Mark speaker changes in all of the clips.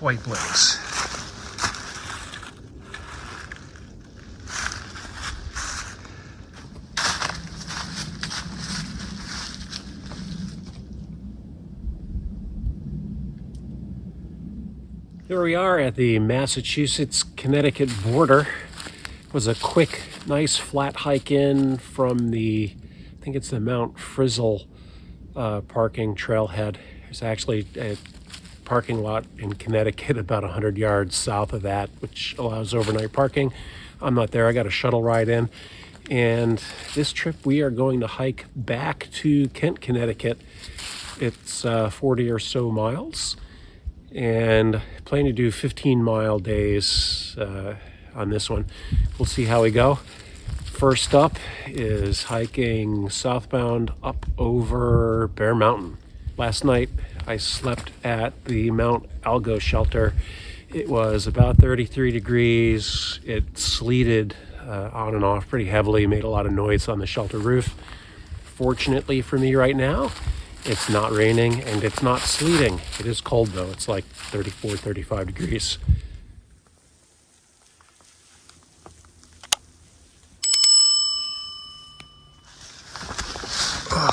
Speaker 1: white blaze. Here we are at the Massachusetts-Connecticut border. It was a quick, nice flat hike in from the, I think it's the Mount Frissell parking trailhead. There's actually a parking lot in Connecticut about 100 yards south of that, which allows overnight parking. I'm not there, I got a shuttle ride in. And this trip we are going to hike back to Kent, Connecticut. It's 40 or so miles. And plan to do 15-mile days on this one. We'll see how we go. First up is hiking southbound up over Bear Mountain. Last night I slept at the Mount Algo Shelter. It was about 33 degrees. It sleeted on and off pretty heavily, made a lot of noise on the shelter roof. Fortunately for me right now, it's not raining and it's not sleeting. It is cold though. It's like 34, 35 degrees. Oh.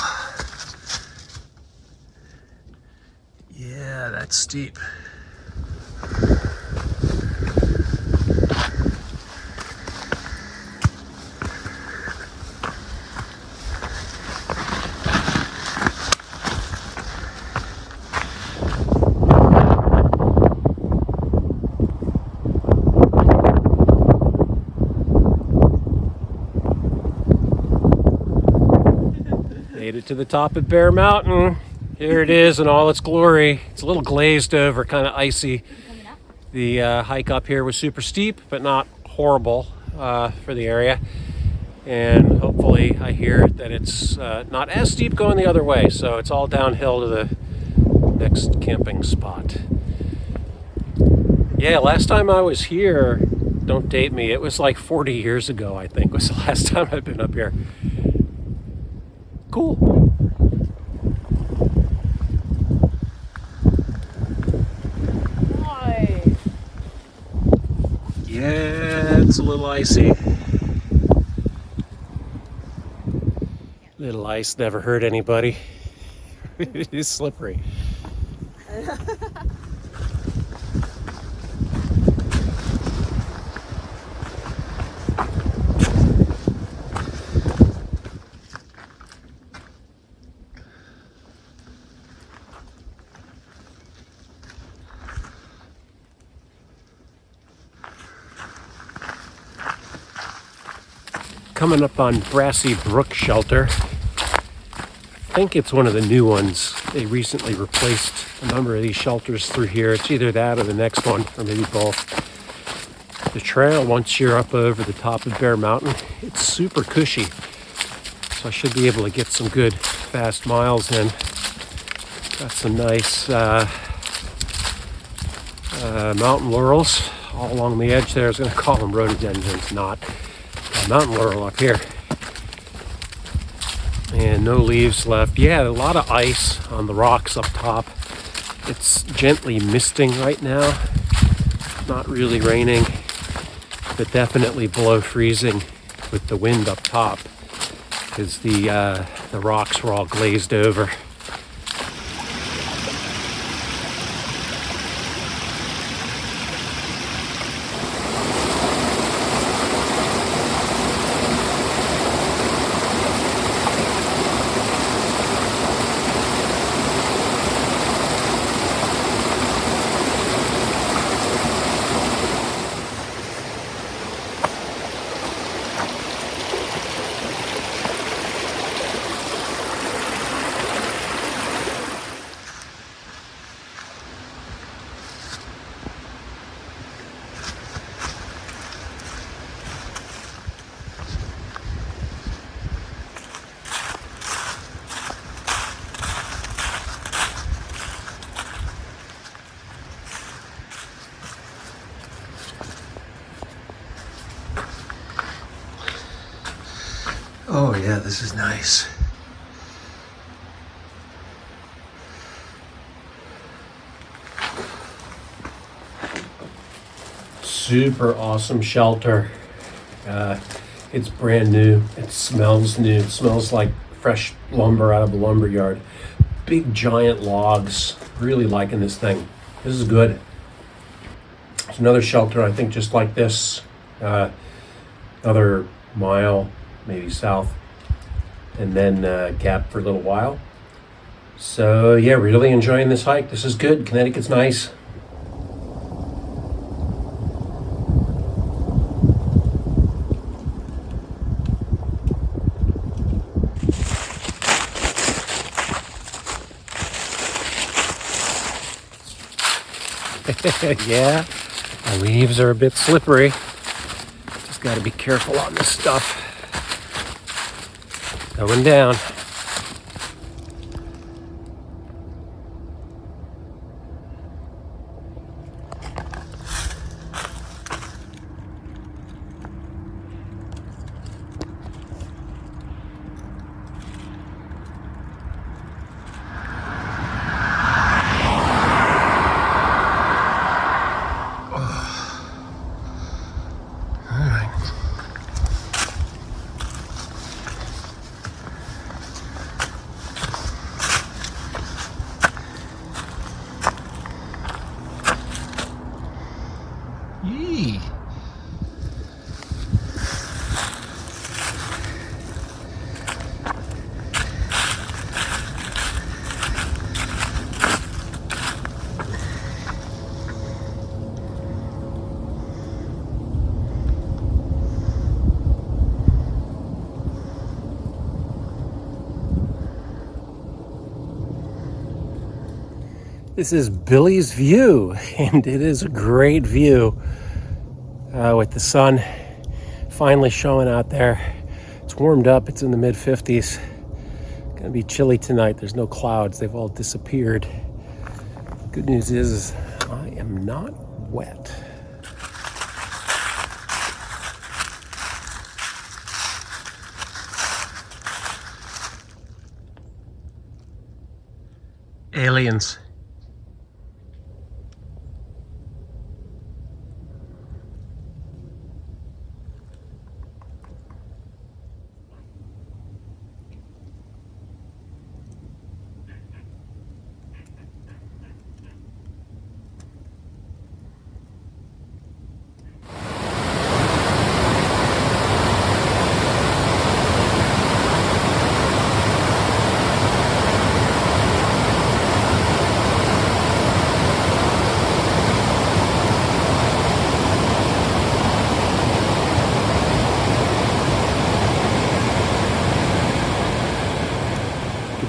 Speaker 1: Yeah, that's steep. Made it to the top of Bear Mountain. Here it is in all its glory. It's a little glazed over, kind of icy. The hike up here was super steep, but not horrible for the area. And hopefully I hear that it's not as steep going the other way. So it's all downhill to the next camping spot. Yeah, last time I was here, don't date me, it was like 40 years ago, I think, was the last time I've been up here. Cool.
Speaker 2: Nice.
Speaker 1: Yeah, it's a little icy. Little ice never hurt anybody. It is slippery. Coming up on Brassie Brook Shelter. I think it's one of the new ones. They recently replaced a number of these shelters through here. It's either that or the next one, or maybe both. The trail, once you're up over the top of Bear Mountain, it's super cushy. So I should be able to get some good fast miles in. Got some nice mountain laurels all along the edge there. I was going to call them rhododendrons, not. Mountain laurel up here. And no leaves left. Yeah, a lot of ice on the rocks up top. It's gently misting right now. Not really raining, but definitely below freezing with the wind up top because the rocks were all glazed over. Oh yeah, this is nice. super awesome shelter. It's brand new. It smells new. It smells like fresh lumber out of a lumber yard. Big giant logs. Really liking this thing. This is good. There's another shelter, I think, just like this. Another mile, maybe south, and then gap for a little while. So yeah, really enjoying this hike. This is good. Connecticut's nice. Yeah, the leaves are a bit slippery. Just got to be careful on this stuff. Going down. Yee. This is Billy's View, and it is a great view with the sun finally showing out there. It's warmed up, it's in the mid-50s. Gonna be chilly tonight. There's no clouds, they've all disappeared. Good news is I am not wet. Aliens.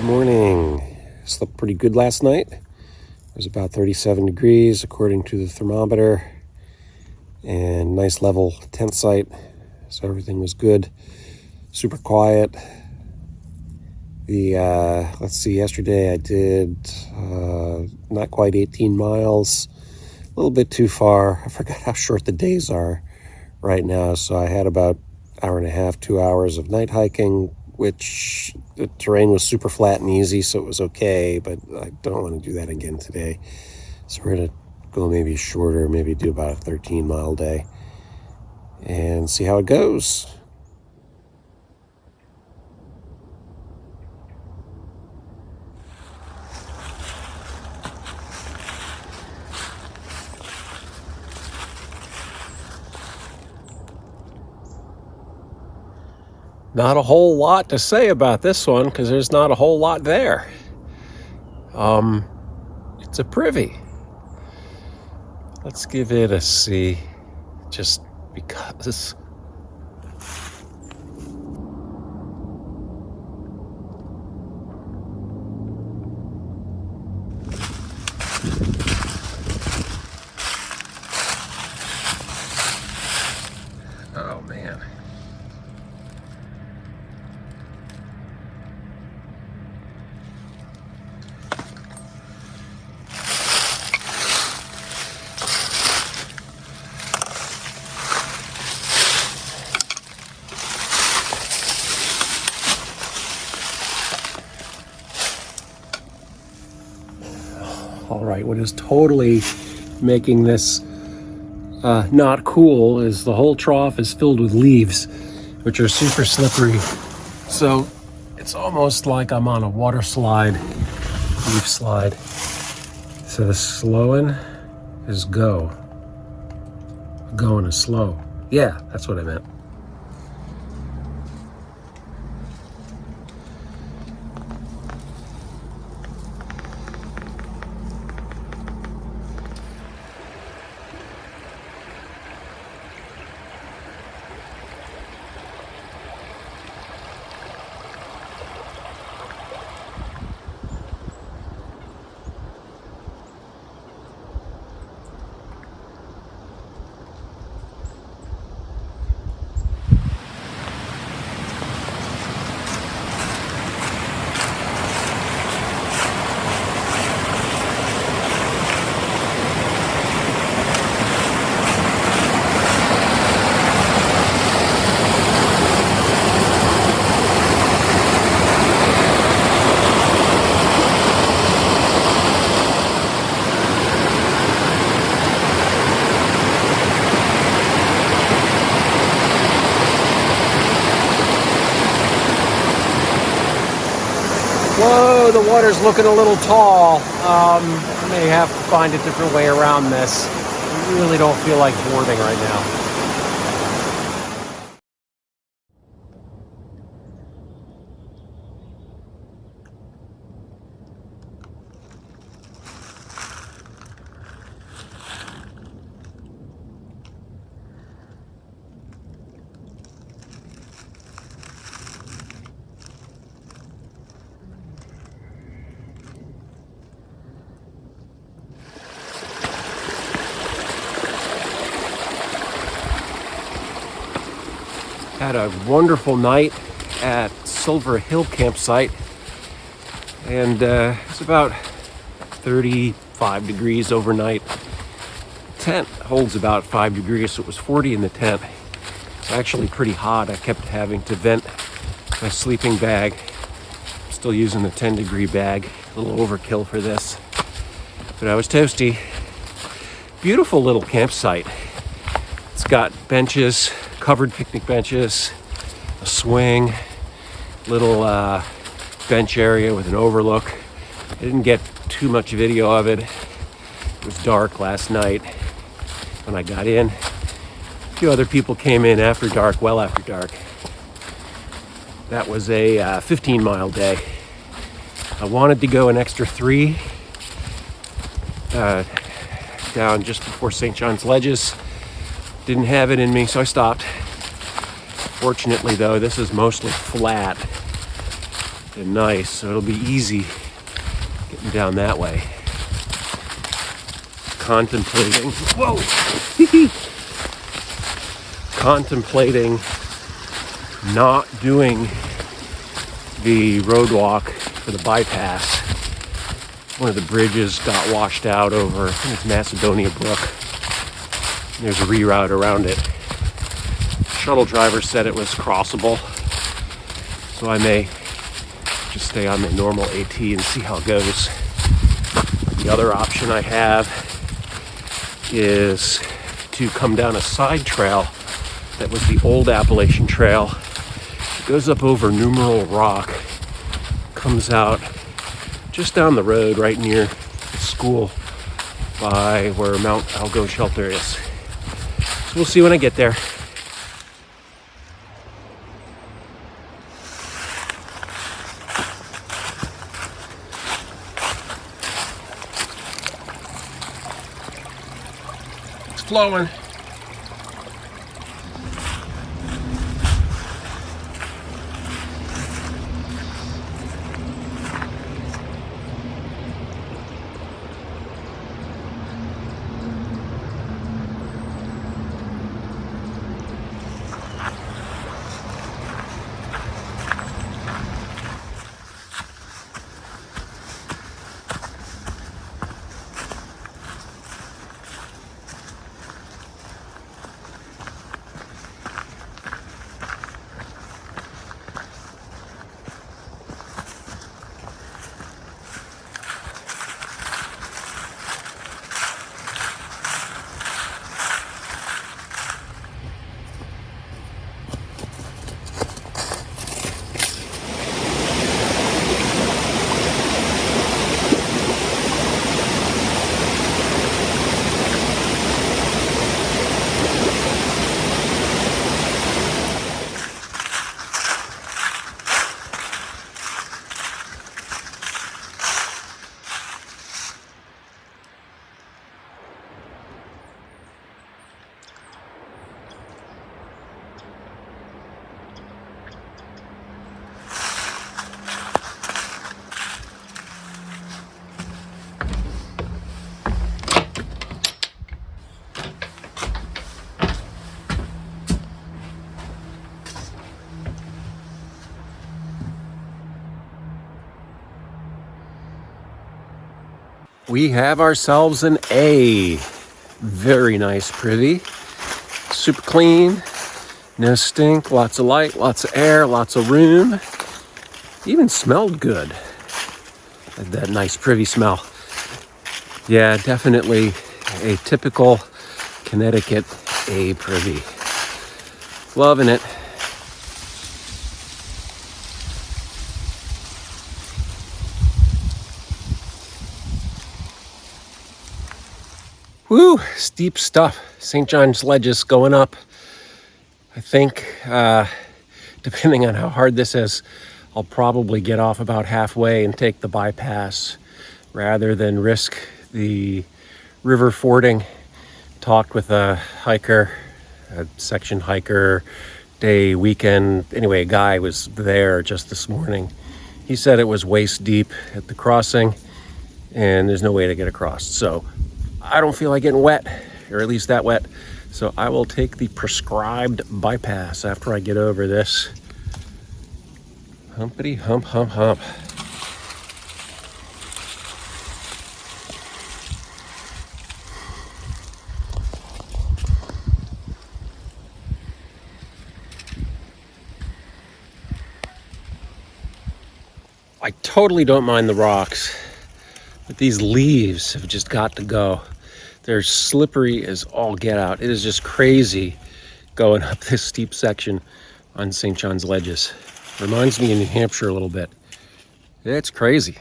Speaker 1: Morning. Slept pretty good last night. It was about 37 degrees according to the thermometer, and nice level tent site, so everything was good. Super quiet. Let's see, yesterday I did not quite 18 miles, a little bit too far. I forgot how short the days are right now, so I had about an hour and a half, 2 hours of night hiking, which the terrain was super flat and easy, so it was okay, but I don't want to do that again today. So we're going to go maybe shorter, maybe do about a 13-mile day and see how it goes. Not a whole lot to say about this one because there's not a whole lot there. It's a Privy. Let's give it a C, just because. Oh man. All right, what is totally making this not cool is the whole trough is filled with leaves, which are super slippery. So it's almost like I'm on a water slide, leaf slide. So slowing is go. Going is slow. Yeah, that's what I meant. Whoa, the water's looking a little tall. I may have to find a different way around this. I really don't feel like boarding right now. Had a wonderful night at Silver Hill campsite, and it's about 35 degrees overnight. Tent holds about 5 degrees, so it was 40 in the tent. It's actually pretty hot. I kept having to vent my sleeping bag. I'm still using the 10-degree bag, a little overkill for this, but I was toasty. Beautiful little campsite. It's got benches, covered picnic benches, a swing, little bench area with an overlook. I didn't get too much video of it. It was dark last night when I got in. A few other people came in after dark, well after dark. That was a 15-mile day. I wanted to go an extra 3 down just before St. John's Ledges. Didn't have it in me, so I stopped. Fortunately, though, this is mostly flat and nice, so it'll be easy getting down that way. Contemplating, contemplating not doing the road walk for the bypass. One of the bridges got washed out over, I think it's Macedonia Brook. There's a reroute around it. Shuttle driver said it was crossable, so I may just stay on the normal AT and see how it goes. The other option I have is to come down a side trail that was the old Appalachian Trail. It goes up over Numeral Rock, comes out just down the road right near the school by where Mount Algo Shelter is. So we'll see when I get there. It's flowing. we have ourselves an A. Very nice Privy. Super clean, no stink, lots of light, lots of air, lots of room. Even smelled good. Had that nice Privy smell. Yeah, definitely a typical Connecticut A Privy. Loving it. Woo, steep stuff. St. John's Ledges going up. I think, depending on how hard this is, I'll probably get off about halfway and take the bypass rather than risk the river fording. Talked with a hiker, a section hiker, day, weekend. Anyway, a guy was there just this morning. He said it was waist deep at the crossing and there's no way to get across. So I don't feel like getting wet, or at least that wet. So I will take the prescribed bypass after I get over this. Humpity hump, hump, hump. I totally don't mind the rocks, but these leaves have just got to go. They're slippery as all get out. It is just crazy going up this steep section on St. John's Ledges. Reminds me of New Hampshire a little bit. It's crazy.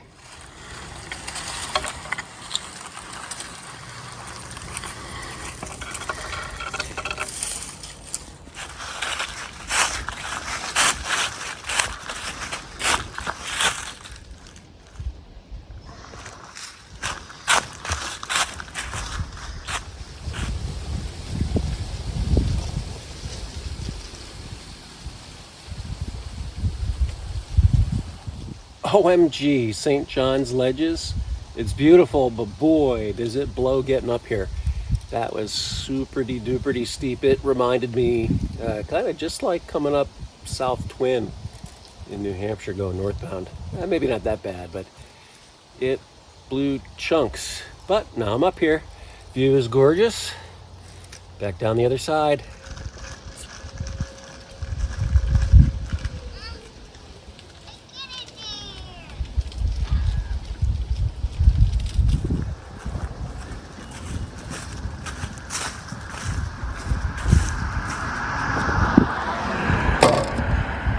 Speaker 1: OMG, St. John's Ledges. It's beautiful, but boy, does it blow getting up here. That was super-de duper steep. It reminded me kind of just like coming up South Twin in New Hampshire going northbound. Maybe not that bad, but it blew chunks. But now I'm up here. View is gorgeous. Back down the other side.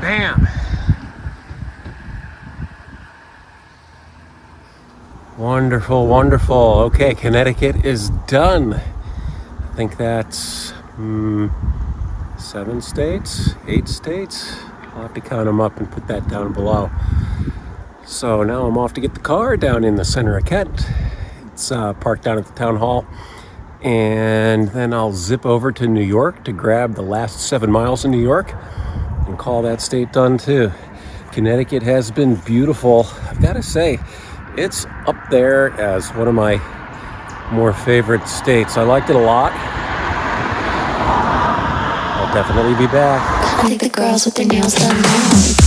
Speaker 1: Bam! Wonderful, wonderful. Okay, Connecticut is done. I think that's 7 states, 8 states. I'll have to count them up and put that down below. So now I'm off to get the car down in the center of Kent. It's parked down at the town hall. And then I'll zip over to New York to grab the last 7 miles in New York and call that state done too. Connecticut has been beautiful. I've got to say, it's up there as one of my more favorite states. I liked it a lot. I'll definitely be back.
Speaker 2: I think the girls with their nails done now.